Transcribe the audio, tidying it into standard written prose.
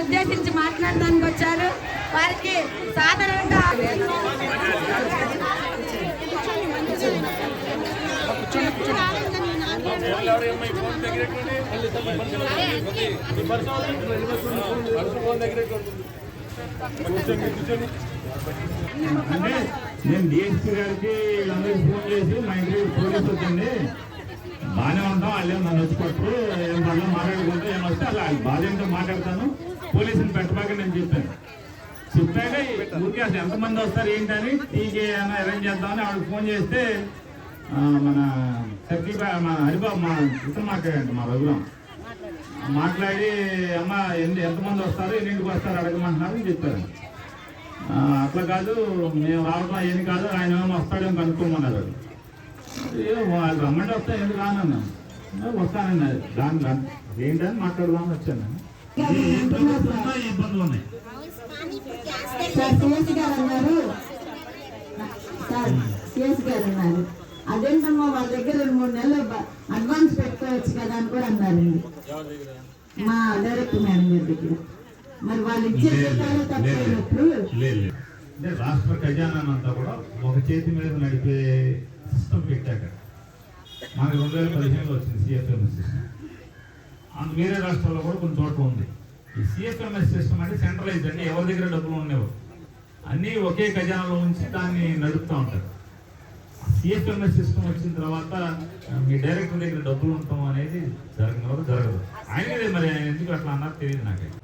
ఉద్దేశించి మాట్లాడడానికి వచ్చారు. వారికి సాధారణంగా నేను డిఎస్పీ గారికి అందరికి ఫోన్ చేసి మా ఇంటికి పోలీసు వచ్చింది బాగానే ఉంటాం, వాళ్ళు నన్ను వచ్చి కొట్టరు, ఏం బాగా మాట్లాడుకుంటే ఏం వస్తే అలా బాధ ఏంటో మాట్లాడతాను, పోలీసుని పెట్టబాక నేను చెప్పాను. చెప్పాక ఊరికి అసలు ఎంతమంది వస్తారు ఏంటని టీకే ఏమైనా అరేంజ్ చేద్దామని ఆవిడకి ఫోన్ చేస్తే మన సర్కిల్ మన హరిబాబు మా ఇతను మాట్లాడండి మా రఘురాం మాట్లాడి అమ్మ ఎంతమంది వస్తారు ఎన్నింటికి వస్తారు అడగమంటున్నారు అని చెప్పారు. అట్లా కాదు మేము రావడం ఏమి కాదు, ఆయన ఏమో వస్తాడేమో కనుక్కోమన్నారు. వాళ్ళు రమ్మంటే వస్తా ఎందుకు రానన్నా, వస్తానన్నా దాని ఏంటని మాట్లాడదామని వచ్చాను. ఇబ్బందులు ఉన్నాయి సిఎస్ గారు అన్నారు, అదేంటమ్మా వాళ్ళ దగ్గర 2-3 నెలలు అడ్వాన్స్ పెట్టుకోవచ్చు కదా అని కూడా అన్నారండి మా డైరెక్టర్ మేడం గారి దగ్గర. మరి వాళ్ళు ఇచ్చే తప్పైనప్పుడు రాష్ట్ర ఖజానానంతా కూడా ఒక చేతి మీద నడిపే సిస్టమ్ పెట్టాక మనకి 2015లో వచ్చింది సిఎఫ్ఎంఎస్ సిస్టమ్. అందుకు వేరే రాష్ట్రాల్లో కూడా కొన్ని చోట్ల ఉంది. ఈ సిఎఫ్ఎంఎస్ సిస్టమ్ అంటే సెంట్రలైజ్ అంటే ఎవరి దగ్గర డబ్బులు ఉండేవారు అన్నీ ఒకే ఖజానాలో ఉంచి దాన్ని నడుపుతూ ఉంటారు. సిఎఫ్ఎంఎస్ సిస్టమ్ వచ్చిన తర్వాత మీ డైరెక్టర్ దగ్గర డబ్బులు ఉండటం అనేది జరగదు. ఆయనదే మరి ఆయన ఎందుకు అట్లా అన్నారు తెలియదు నాకైతే.